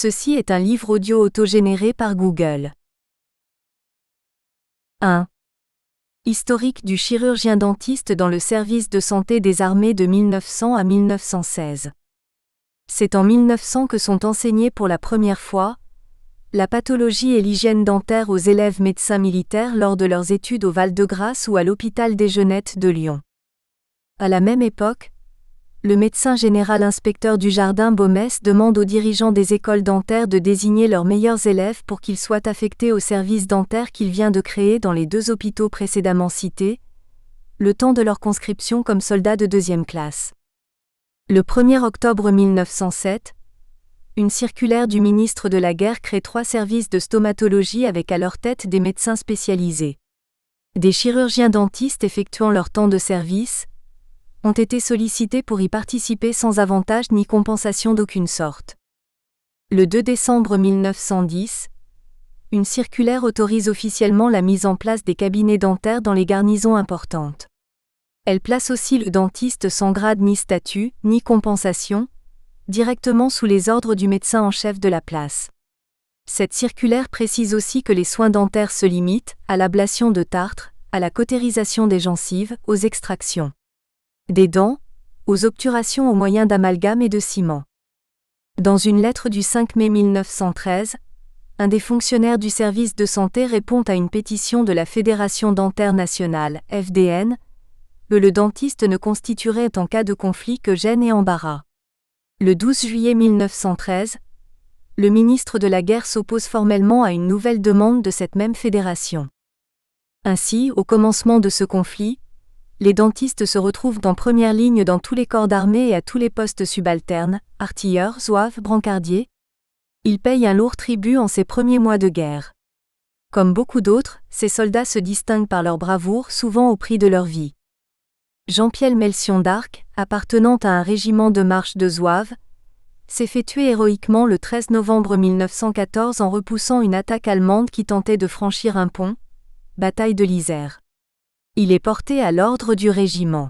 Ceci est un livre audio autogénéré par Google. 1. Historique du chirurgien-dentiste dans le service de santé des armées de 1900 à 1916. C'est en 1900 que sont enseignées pour la première fois la pathologie et l'hygiène dentaire aux élèves médecins militaires lors de leurs études au Val-de-Grâce ou à l'hôpital des Jeunettes de Lyon. À la même époque, le médecin général inspecteur Dujardin Baumès demande aux dirigeants des écoles dentaires de désigner leurs meilleurs élèves pour qu'ils soient affectés au service dentaire qu'il vient de créer dans les 2 hôpitaux précédemment cités, le temps de leur conscription comme soldats de 2e classe. Le 1er octobre 1907, une circulaire du ministre de la Guerre crée 3 services de stomatologie avec à leur tête des médecins spécialisés. Des chirurgiens dentistes effectuant leur temps de service ont été sollicités pour y participer sans avantage ni compensation d'aucune sorte. Le 2 décembre 1910, une circulaire autorise officiellement la mise en place des cabinets dentaires dans les garnisons importantes. Elle place aussi le dentiste sans grade ni statut, ni compensation, directement sous les ordres du médecin en chef de la place. Cette circulaire précise aussi que les soins dentaires se limitent à l'ablation de tartre, à la cautérisation des gencives, aux extractions des dents, aux obturations au moyen d'amalgame et de ciment. Dans une lettre du 5 mai 1913, un des fonctionnaires du service de santé répond à une pétition de la Fédération dentaire nationale, FDN, que le dentiste ne constituerait en cas de conflit que gêne et embarras. Le 12 juillet 1913, le ministre de la Guerre s'oppose formellement à une nouvelle demande de cette même fédération. Ainsi, au commencement de ce conflit, les dentistes se retrouvent en première ligne dans tous les corps d'armée et à tous les postes subalternes, artilleurs, zouaves, brancardiers. Ils payent un lourd tribut en ces premiers mois de guerre. Comme beaucoup d'autres, ces soldats se distinguent par leur bravoure, souvent au prix de leur vie. Jean-Pierre Melcion d'Arc, appartenant à un régiment de marche de zouaves, s'est fait tuer héroïquement le 13 novembre 1914 en repoussant une attaque allemande qui tentait de franchir un pont, bataille de l'Isère. Il est porté à l'ordre du régiment.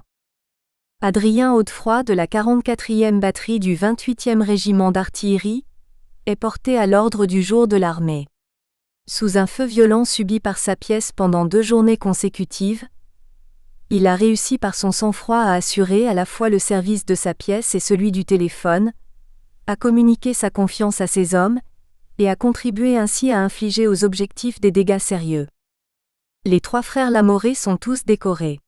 Adrien Audefroy de la 44e batterie du 28e régiment d'artillerie est porté à l'ordre du jour de l'armée. Sous un feu violent subi par sa pièce pendant 2 journées consécutives, il a réussi par son sang-froid à assurer à la fois le service de sa pièce et celui du téléphone, à communiquer sa confiance à ses hommes, et à contribuer ainsi à infliger aux objectifs des dégâts sérieux. Les 3 frères Lamoré sont tous décorés.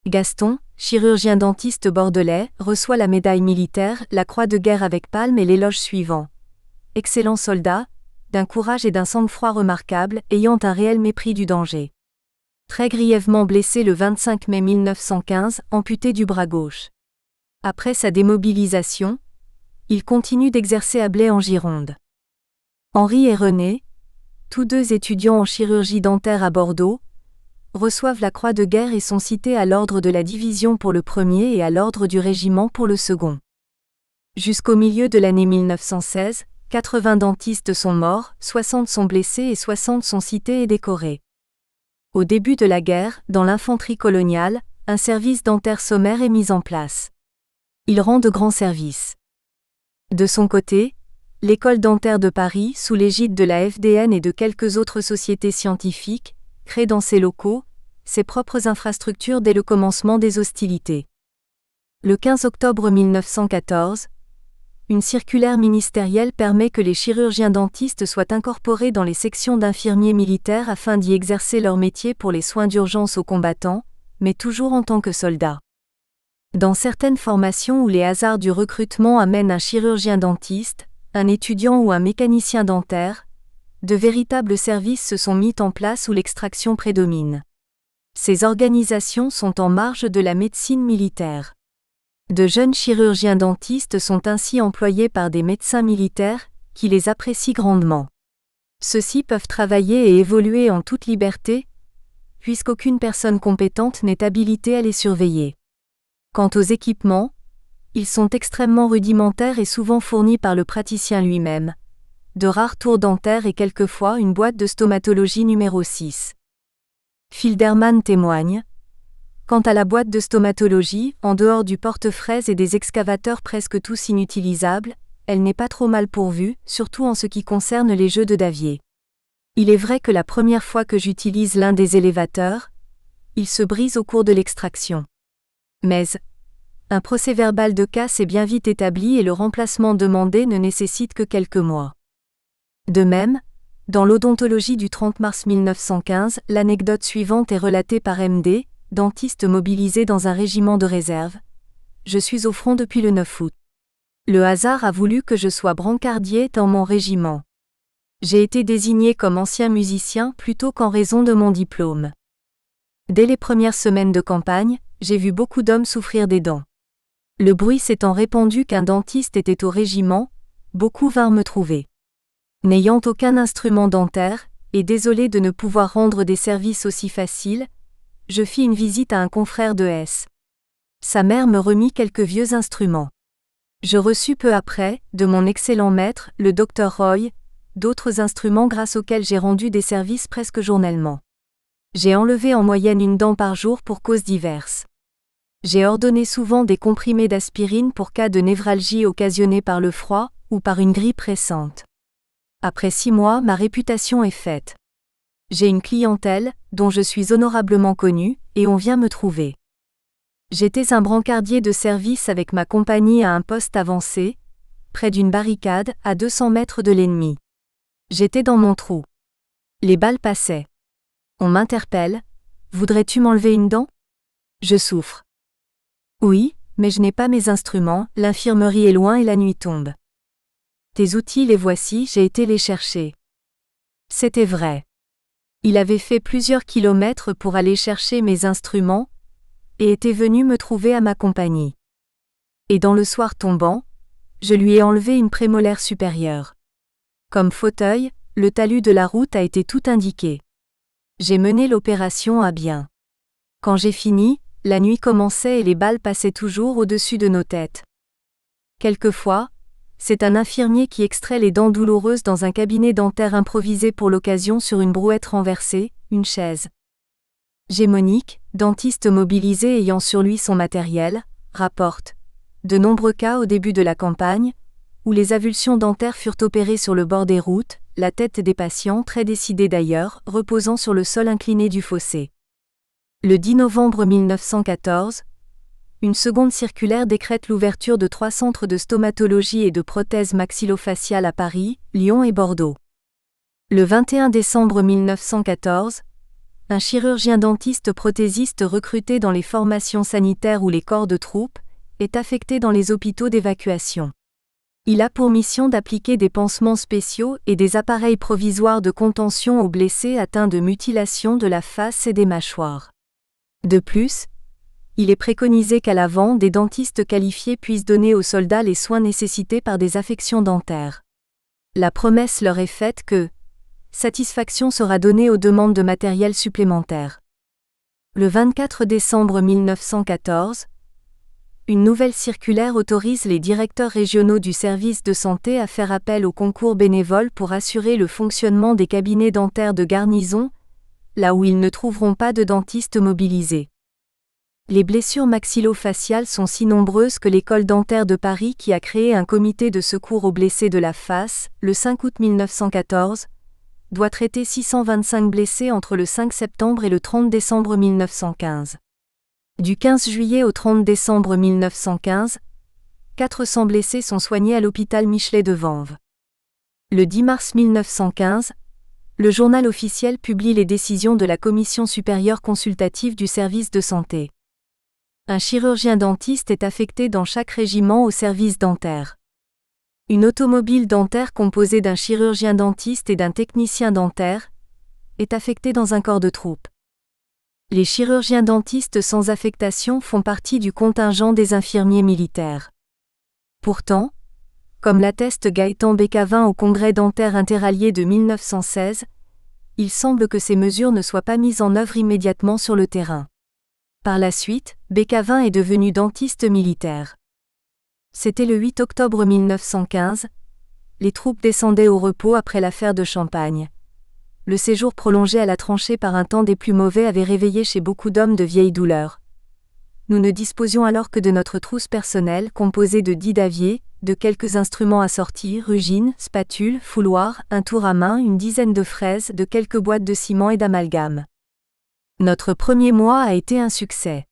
Gaston, chirurgien dentiste bordelais, reçoit la médaille militaire, la croix de guerre avec palme et l'éloge suivant. Excellent soldat, d'un courage et d'un sang-froid remarquable, ayant un réel mépris du danger. Très grièvement blessé le 25 mai 1915, amputé du bras gauche. Après sa démobilisation, il continue d'exercer à Blaye en Gironde. Henri et René, tous 2 étudiants en chirurgie dentaire à Bordeaux, reçoivent la croix de guerre et sont cités à l'ordre de la division pour le premier et à l'ordre du régiment pour le second. Jusqu'au milieu de l'année 1916, 80 dentistes sont morts, 60 sont blessés et 60 sont cités et décorés. Au début de la guerre, dans l'infanterie coloniale, un service dentaire sommaire est mis en place. Il rend de grands services. De son côté, l'École dentaire de Paris, sous l'égide de la FDN et de quelques autres sociétés scientifiques, crée dans ses locaux ses propres infrastructures dès le commencement des hostilités. Le 15 octobre 1914, une circulaire ministérielle permet que les chirurgiens dentistes soient incorporés dans les sections d'infirmiers militaires afin d'y exercer leur métier pour les soins d'urgence aux combattants, mais toujours en tant que soldats. Dans certaines formations où les hasards du recrutement amènent un chirurgien dentiste, un étudiant ou un mécanicien dentaire, de véritables services se sont mis en place où l'extraction prédomine. Ces organisations sont en marge de la médecine militaire. De jeunes chirurgiens dentistes sont ainsi employés par des médecins militaires, qui les apprécient grandement. Ceux-ci peuvent travailler et évoluer en toute liberté, puisqu'aucune personne compétente n'est habilitée à les surveiller. Quant aux équipements, ils sont extrêmement rudimentaires et souvent fournis par le praticien lui-même. De rares tours dentaires et quelquefois une boîte de stomatologie numéro 6. Filderman témoigne. Quant à la boîte de stomatologie, en dehors du porte-fraises et des excavateurs presque tous inutilisables, elle n'est pas trop mal pourvue, surtout en ce qui concerne les jeux de Davier. Il est vrai que la première fois que j'utilise l'un des élévateurs, il se brise au cours de l'extraction. Mais un procès-verbal de casse est bien vite établi et le remplacement demandé ne nécessite que quelques mois. De même, dans l'odontologie du 30 mars 1915, l'anecdote suivante est relatée par M.D., dentiste mobilisé dans un régiment de réserve. Je suis au front depuis le 9 août. Le hasard a voulu que je sois brancardier dans mon régiment. J'ai été désigné comme ancien musicien plutôt qu'en raison de mon diplôme. Dès les premières semaines de campagne, j'ai vu beaucoup d'hommes souffrir des dents. Le bruit s'étant répandu qu'un dentiste était au régiment, beaucoup vinrent me trouver. N'ayant aucun instrument dentaire, et désolé de ne pouvoir rendre des services aussi faciles, je fis une visite à un confrère de S. Sa mère me remit quelques vieux instruments. Je reçus peu après, de mon excellent maître, le Dr Roy, d'autres instruments grâce auxquels j'ai rendu des services presque journellement. J'ai enlevé en moyenne une dent par jour pour causes diverses. J'ai ordonné souvent des comprimés d'aspirine pour cas de névralgie occasionnée par le froid, ou par une grippe récente. Après 6 mois, ma réputation est faite. J'ai une clientèle, dont je suis honorablement connu, et on vient me trouver. J'étais un brancardier de service avec ma compagnie à un poste avancé, près d'une barricade, à 200 mètres de l'ennemi. J'étais dans mon trou. Les balles passaient. On m'interpelle. Voudrais-tu m'enlever une dent ? Je souffre. Oui, mais je n'ai pas mes instruments, l'infirmerie est loin et la nuit tombe. Tes outils les voici, j'ai été les chercher. C'était vrai. Il avait fait plusieurs kilomètres pour aller chercher mes instruments, et était venu me trouver à ma compagnie. Et dans le soir tombant, je lui ai enlevé une prémolaire supérieure. Comme fauteuil, le talus de la route a été tout indiqué. J'ai mené l'opération à bien. Quand j'ai fini, la nuit commençait et les balles passaient toujours au-dessus de nos têtes. Quelquefois, c'est un infirmier qui extrait les dents douloureuses dans un cabinet dentaire improvisé pour l'occasion sur une brouette renversée, une chaise. Gémonique, dentiste mobilisé ayant sur lui son matériel, rapporte de nombreux cas au début de la campagne, où les avulsions dentaires furent opérées sur le bord des routes, la tête des patients, très décidés d'ailleurs, reposant sur le sol incliné du fossé. Le 10 novembre 1914, une seconde circulaire décrète l'ouverture de 3 centres de stomatologie et de prothèses maxillofaciales à Paris, Lyon et Bordeaux. Le 21 décembre 1914, un chirurgien dentiste prothésiste recruté dans les formations sanitaires ou les corps de troupes est affecté dans les hôpitaux d'évacuation. Il a pour mission d'appliquer des pansements spéciaux et des appareils provisoires de contention aux blessés atteints de mutilation de la face et des mâchoires. De plus, il est préconisé qu'à l'avant, des dentistes qualifiés puissent donner aux soldats les soins nécessités par des affections dentaires. La promesse leur est faite que satisfaction sera donnée aux demandes de matériel supplémentaire. Le 24 décembre 1914, une nouvelle circulaire autorise les directeurs régionaux du service de santé à faire appel aux concours bénévoles pour assurer le fonctionnement des cabinets dentaires de garnison, là où ils ne trouveront pas de dentistes mobilisés. Les blessures maxillofaciales sont si nombreuses que l'école dentaire de Paris qui a créé un comité de secours aux blessés de la face, le 5 août 1914, doit traiter 625 blessés entre le 5 septembre et le 30 décembre 1915. Du 15 juillet au 30 décembre 1915, 400 blessés sont soignés à l'hôpital Michelet de Vanves. Le 10 mars 1915, le journal officiel publie les décisions de la Commission supérieure consultative du service de santé. Un chirurgien dentiste est affecté dans chaque régiment au service dentaire. Une automobile dentaire composée d'un chirurgien dentiste et d'un technicien dentaire est affectée dans un corps de troupe. Les chirurgiens dentistes sans affectation font partie du contingent des infirmiers militaires. Pourtant, comme l'atteste Gaëtan Bécavin au Congrès dentaire interallié de 1916, il semble que ces mesures ne soient pas mises en œuvre immédiatement sur le terrain. Par la suite, Bécavin est devenu dentiste militaire. C'était le 8 octobre 1915. Les troupes descendaient au repos après l'affaire de Champagne. Le séjour prolongé à la tranchée par un temps des plus mauvais avait réveillé chez beaucoup d'hommes de vieilles douleurs. Nous ne disposions alors que de notre trousse personnelle composée de 10 daviers, de quelques instruments assortis, rugines, spatules, fouloirs, un tour à main, une dizaine de fraises, de quelques boîtes de ciment et d'amalgame. Notre premier mois a été un succès.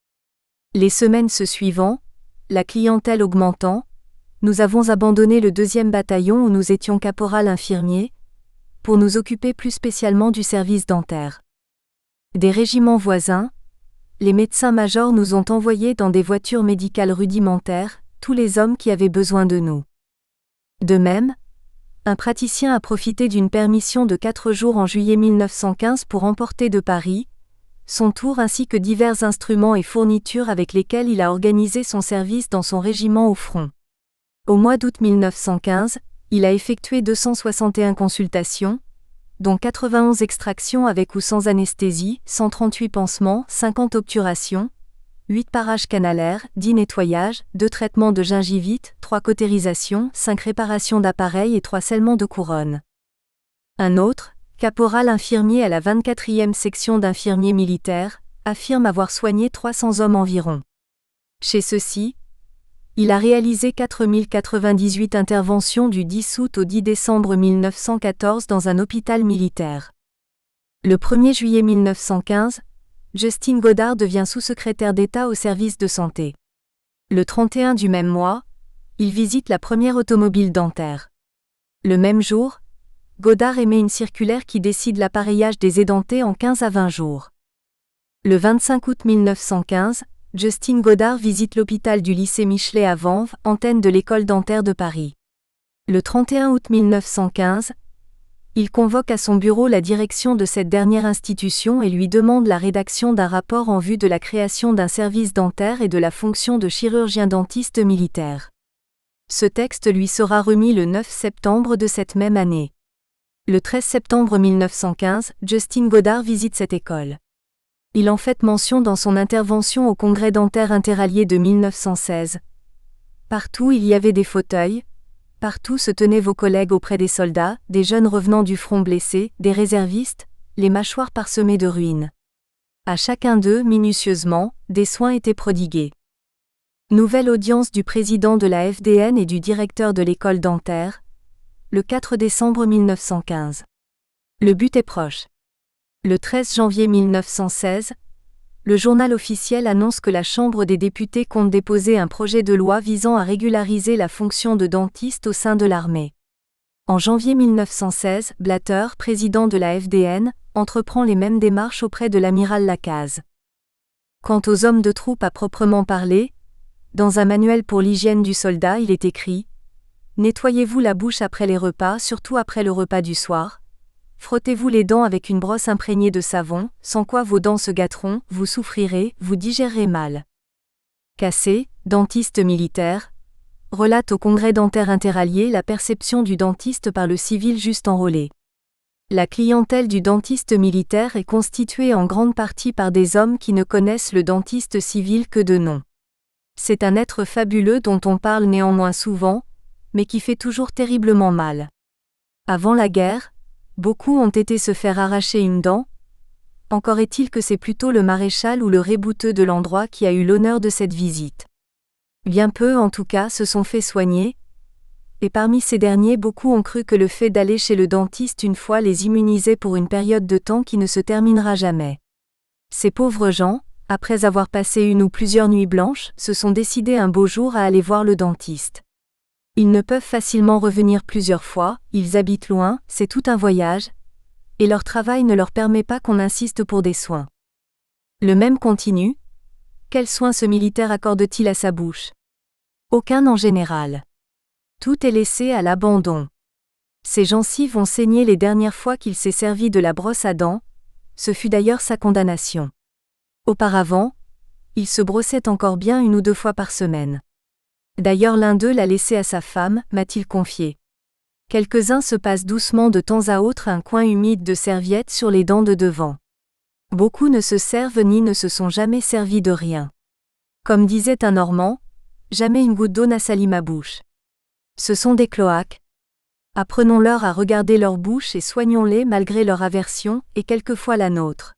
Les semaines se suivant, la clientèle augmentant, nous avons abandonné le 2e bataillon où nous étions caporal infirmier, pour nous occuper plus spécialement du service dentaire. Des régiments voisins, les médecins-majors nous ont envoyés dans des voitures médicales rudimentaires, tous les hommes qui avaient besoin de nous. De même, un praticien a profité d'une permission de 4 jours en juillet 1915 pour emporter de Paris son tour ainsi que divers instruments et fournitures avec lesquels il a organisé son service dans son régiment au front. Au mois d'août 1915, il a effectué 261 consultations, dont 91 extractions avec ou sans anesthésie, 138 pansements, 50 obturations, 8 parages canalaires, 10 nettoyages, 2 traitements de gingivite, 3 cautérisations, 5 réparations d'appareils et 3 scellements de couronne. Un autre, caporal infirmier à la 24e section d'infirmiers militaires, affirme avoir soigné 300 hommes environ. Chez ceux-ci, il a réalisé 4098 interventions du 10 août au 10 décembre 1914 dans un hôpital militaire. Le 1er juillet 1915, Justin Godard devient sous-secrétaire d'État au service de santé. Le 31 du même mois, il visite la première automobile dentaire. Le même jour, Godard émet une circulaire qui décide l'appareillage des édentés en 15 à 20 jours. Le 25 août 1915, Justin Godard visite l'hôpital du lycée Michelet à Vanves, antenne de l'école dentaire de Paris. Le 31 août 1915, il convoque à son bureau la direction de cette dernière institution et lui demande la rédaction d'un rapport en vue de la création d'un service dentaire et de la fonction de chirurgien-dentiste militaire. Ce texte lui sera remis le 9 septembre de cette même année. Le 13 septembre 1915, Justin Godard visite cette école. Il en fait mention dans son intervention au Congrès dentaire interallié de 1916. Partout il y avait des fauteuils, partout se tenaient vos collègues auprès des soldats, des jeunes revenant du front blessés, des réservistes, les mâchoires parsemées de ruines. À chacun d'eux, minutieusement, des soins étaient prodigués. Nouvelle audience du président de la FDN et du directeur de l'école dentaire, le 4 décembre 1915. Le but est proche. Le 13 janvier 1916, le journal officiel annonce que la Chambre des députés compte déposer un projet de loi visant à régulariser la fonction de dentiste au sein de l'armée. En janvier 1916, Blatter, président de la FDN, entreprend les mêmes démarches auprès de l'amiral Lacaze. Quant aux hommes de troupe à proprement parler, dans un manuel pour l'hygiène du soldat, il est écrit « Nettoyez-vous la bouche après les repas, surtout après le repas du soir. Frottez-vous les dents avec une brosse imprégnée de savon, sans quoi vos dents se gâteront, vous souffrirez, vous digérerez mal. » Cassé, dentiste militaire, relate au Congrès dentaire interallié la perception du dentiste par le civil juste enrôlé. La clientèle du dentiste militaire est constituée en grande partie par des hommes qui ne connaissent le dentiste civil que de nom. C'est un être fabuleux dont on parle néanmoins souvent, mais qui fait toujours terriblement mal. Avant la guerre, beaucoup ont été se faire arracher une dent. Encore est-il que c'est plutôt le maréchal ou le rébouteux de l'endroit qui a eu l'honneur de cette visite. Bien peu en tout cas se sont fait soigner, et parmi ces derniers beaucoup ont cru que le fait d'aller chez le dentiste une fois les immunisait pour une période de temps qui ne se terminera jamais. Ces pauvres gens, après avoir passé une ou plusieurs nuits blanches, se sont décidés un beau jour à aller voir le dentiste. Ils ne peuvent facilement revenir plusieurs fois, ils habitent loin, c'est tout un voyage, et leur travail ne leur permet pas qu'on insiste pour des soins. Le même continue. Quels soins ce militaire accorde-t-il à sa bouche? Aucun en général. Tout est laissé à l'abandon. Ses gencives vont saigner les dernières fois qu'il s'est servi de la brosse à dents, ce fut d'ailleurs sa condamnation. Auparavant, il se brossait encore bien 1 ou 2 fois par semaine. D'ailleurs l'un d'eux l'a laissé à sa femme, m'a-t-il confié. Quelques-uns se passent doucement de temps à autre un coin humide de serviette sur les dents de devant. Beaucoup ne se servent ni ne se sont jamais servis de rien. Comme disait un Normand, jamais une goutte d'eau n'a sali ma bouche. Ce sont des cloaques. Apprenons-leur à regarder leur bouche et soignons-les malgré leur aversion, et quelquefois la nôtre.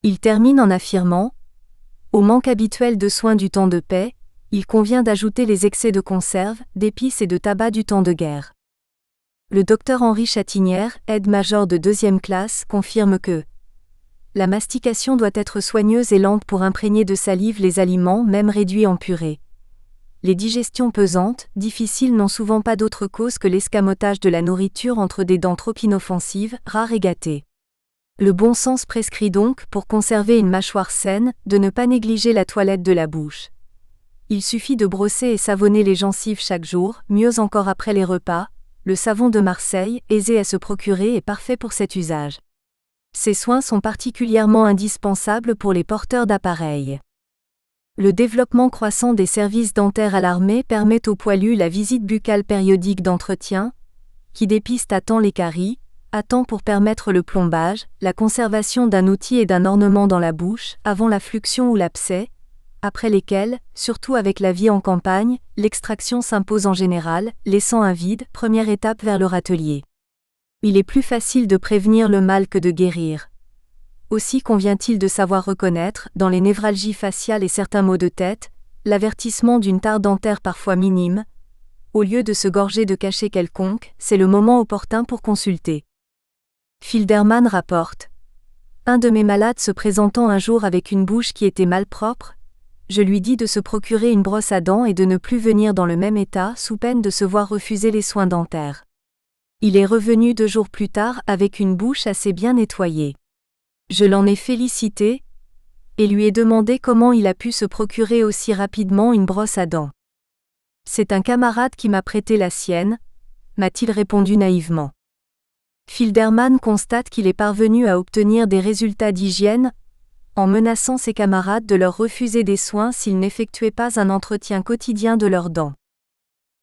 Il termine en affirmant « Au manque habituel de soins du temps de paix, Il convient d'ajouter les excès de conserve, d'épices et de tabac du temps de guerre. Le docteur Henri Chatinière, aide-major de 2e classe, confirme que la mastication doit être soigneuse et lente pour imprégner de salive les aliments, même réduits en purée. Les digestions pesantes, difficiles n'ont souvent pas d'autre cause que l'escamotage de la nourriture entre des dents trop inoffensives, rares et gâtées. Le bon sens prescrit donc, pour conserver une mâchoire saine, de ne pas négliger la toilette de la bouche. Il suffit de brosser et savonner les gencives chaque jour, mieux encore après les repas. Le savon de Marseille, aisé à se procurer, est parfait pour cet usage. Ces soins sont particulièrement indispensables pour les porteurs d'appareils. Le développement croissant des services dentaires à l'armée permet aux poilus la visite buccale périodique d'entretien, qui dépiste à temps les caries, à temps pour permettre le plombage, la conservation d'un outil et d'un ornement dans la bouche, avant la fluxion ou l'abcès, après lesquels, surtout avec la vie en campagne, l'extraction s'impose en général, laissant un vide, première étape vers le râtelier. Il est plus facile de prévenir le mal que de guérir. Aussi convient-il de savoir reconnaître, dans les névralgies faciales et certains maux de tête, l'avertissement d'une tare dentaire parfois minime. Au lieu de se gorger de cachets quelconques, c'est le moment opportun pour consulter. Filderman rapporte. Un de mes malades se présentant un jour avec une bouche qui était malpropre, je lui dis de se procurer une brosse à dents et de ne plus venir dans le même état sous peine de se voir refuser les soins dentaires. Il est revenu 2 jours plus tard avec une bouche assez bien nettoyée. Je l'en ai félicité et lui ai demandé comment il a pu se procurer aussi rapidement une brosse à dents. C'est un camarade qui m'a prêté la sienne, m'a-t-il répondu naïvement. Filderman constate qu'il est parvenu à obtenir des résultats d'hygiène en menaçant ses camarades de leur refuser des soins s'ils n'effectuaient pas un entretien quotidien de leurs dents.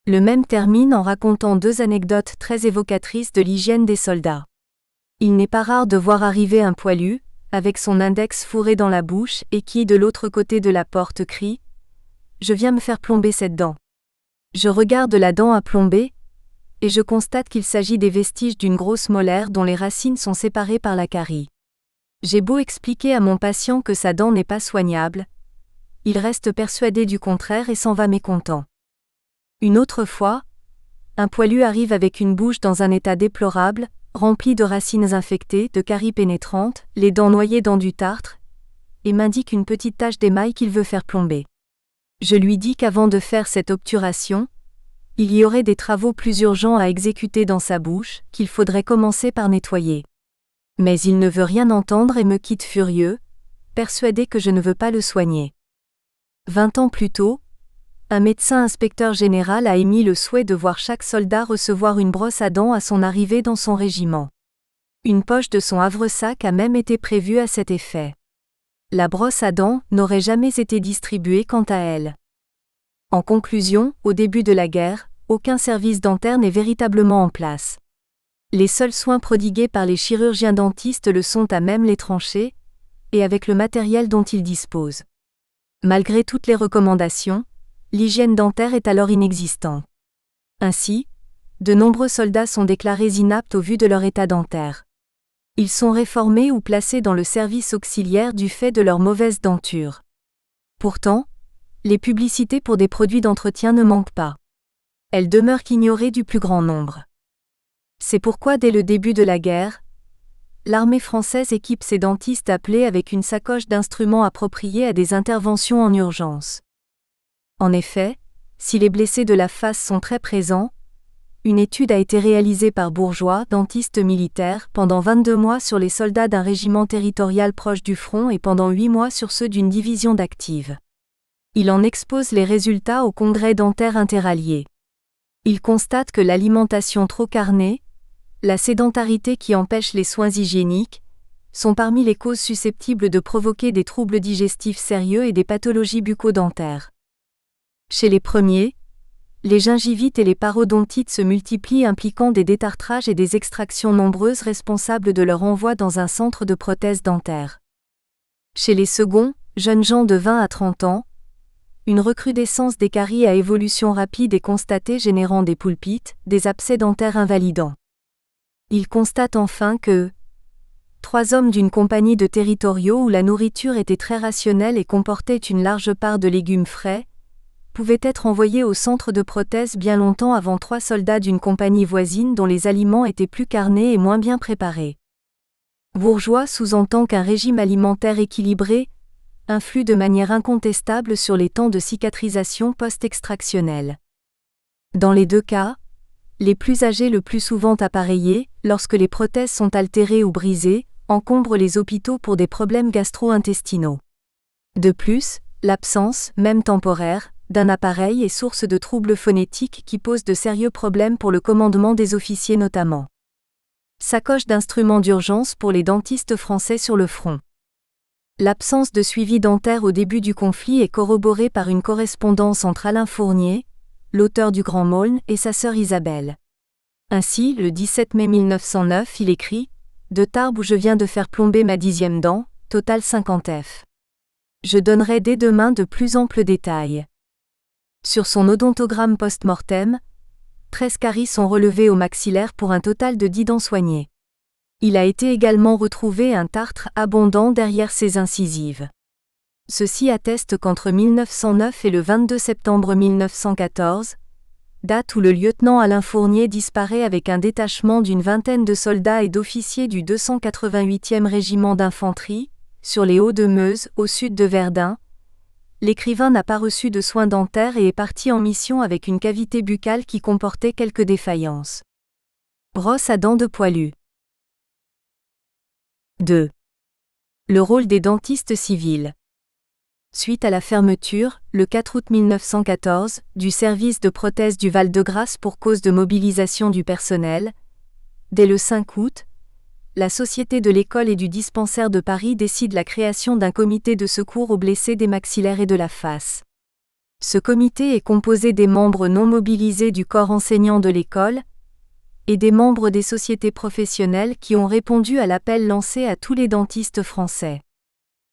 Le même termine en racontant 2 anecdotes très évocatrices de l'hygiène des soldats. Il n'est pas rare de voir arriver un poilu, avec son index fourré dans la bouche et qui, de l'autre côté de la porte, crie « Je viens me faire plomber cette dent ». Je regarde la dent à plomber, et je constate qu'il s'agit des vestiges d'une grosse molaire dont les racines sont séparées par la carie. J'ai beau expliquer à mon patient que sa dent n'est pas soignable, il reste persuadé du contraire et s'en va mécontent. Une autre fois, un poilu arrive avec une bouche dans un état déplorable, remplie de racines infectées, de caries pénétrantes, les dents noyées dans du tartre, et m'indique une petite tache d'émail qu'il veut faire plomber. Je lui dis qu'avant de faire cette obturation, il y aurait des travaux plus urgents à exécuter dans sa bouche, qu'il faudrait commencer par nettoyer. Mais il ne veut rien entendre et me quitte furieux, persuadé que je ne veux pas le soigner. 20 ans plus tôt, un médecin inspecteur général a émis le souhait de voir chaque soldat recevoir une brosse à dents à son arrivée dans son régiment. Une poche de son havresac a même été prévue à cet effet. La brosse à dents n'aurait jamais été distribuée quant à elle. En conclusion, au début de la guerre, aucun service dentaire n'est véritablement en place. Les seuls soins prodigués par les chirurgiens dentistes le sont à même les tranchées, et avec le matériel dont ils disposent. Malgré toutes les recommandations, l'hygiène dentaire est alors inexistante. Ainsi, de nombreux soldats sont déclarés inaptes au vu de leur état dentaire. Ils sont réformés ou placés dans le service auxiliaire du fait de leur mauvaise denture. Pourtant, les publicités pour des produits d'entretien ne manquent pas. Elles demeurent ignorées du plus grand nombre. C'est pourquoi dès le début de la guerre, l'armée française équipe ses dentistes appelés avec une sacoche d'instruments appropriés à des interventions en urgence. En effet, si les blessés de la face sont très présents, une étude a été réalisée par Bourgeois, dentiste militaire, pendant 22 mois sur les soldats d'un régiment territorial proche du front et pendant 8 mois sur ceux d'une division d'active. Il en expose les résultats au Congrès dentaire interallié. Il constate que l'alimentation trop carnée, la sédentarité qui empêche les soins hygiéniques, sont parmi les causes susceptibles de provoquer des troubles digestifs sérieux et des pathologies bucco-dentaires. Chez les premiers, les gingivites et les parodontites se multiplient impliquant des détartrages et des extractions nombreuses responsables de leur envoi dans un centre de prothèse dentaire. Chez les seconds, jeunes gens de 20 à 30 ans, une recrudescence des caries à évolution rapide est constatée générant des poulpites, des abcès dentaires invalidants. Il constate enfin que 3 hommes d'une compagnie de territoriaux où la nourriture était très rationnelle et comportait une large part de légumes frais, pouvaient être envoyés au centre de prothèse bien longtemps avant 3 soldats d'une compagnie voisine dont les aliments étaient plus carnés et moins bien préparés. Bourgeois sous-entend qu'un régime alimentaire équilibré influe de manière incontestable sur les temps de cicatrisation post-extractionnelle. Dans les deux cas, les plus âgés le plus souvent appareillés, lorsque les prothèses sont altérées ou brisées, encombrent les hôpitaux pour des problèmes gastro-intestinaux. De plus, l'absence, même temporaire, d'un appareil est source de troubles phonétiques qui posent de sérieux problèmes pour le commandement des officiers notamment. Sacoche d'instruments d'urgence pour les dentistes français sur le front. L'absence de suivi dentaire au début du conflit est corroborée par une correspondance entre Alain Fournier, l'auteur du Grand Maulne, et sa sœur Isabelle. Ainsi, le 17 mai 1909, il écrit « De Tarbes où je viens de faire plomber ma 10e dent, total 50 F. Je donnerai dès demain de plus amples détails. » Sur son odontogramme post-mortem, 13 caries sont relevées au maxillaire pour un total de 10 dents soignées. Il a été également retrouvé un tartre abondant derrière ses incisives. Ceci atteste qu'entre 1909 et le 22 septembre 1914, date où le lieutenant Alain Fournier disparaît avec un détachement d'une vingtaine de soldats et d'officiers du 288e régiment d'infanterie, sur les Hauts-de-Meuse, au sud de Verdun, l'écrivain n'a pas reçu de soins dentaires et est parti en mission avec une cavité buccale qui comportait quelques défaillances. Brosse à dents de poilu. 2. Le rôle des dentistes civils. Suite à la fermeture, le 4 août 1914, du service de prothèse du Val-de-Grâce pour cause de mobilisation du personnel, dès le 5 août, la Société de l'École et du Dispensaire de Paris décide la création d'un comité de secours aux blessés des maxillaires et de la face. Ce comité est composé des membres non mobilisés du corps enseignant de l'école et des membres des sociétés professionnelles qui ont répondu à l'appel lancé à tous les dentistes français.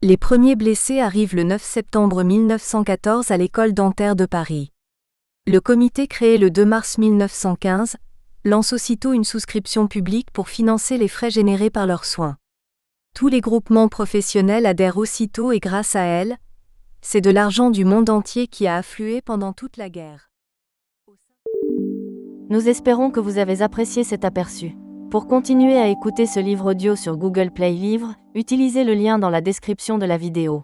Les premiers blessés arrivent le 9 septembre 1914 à l'école dentaire de Paris. Le comité créé le 2 mars 1915 lance aussitôt une souscription publique pour financer les frais générés par leurs soins. Tous les groupements professionnels adhèrent aussitôt et grâce à elle, c'est de l'argent du monde entier qui a afflué pendant toute la guerre. Nous espérons que vous avez apprécié cet aperçu. Pour continuer à écouter ce livre audio sur Google Play Livres, utilisez le lien dans la description de la vidéo.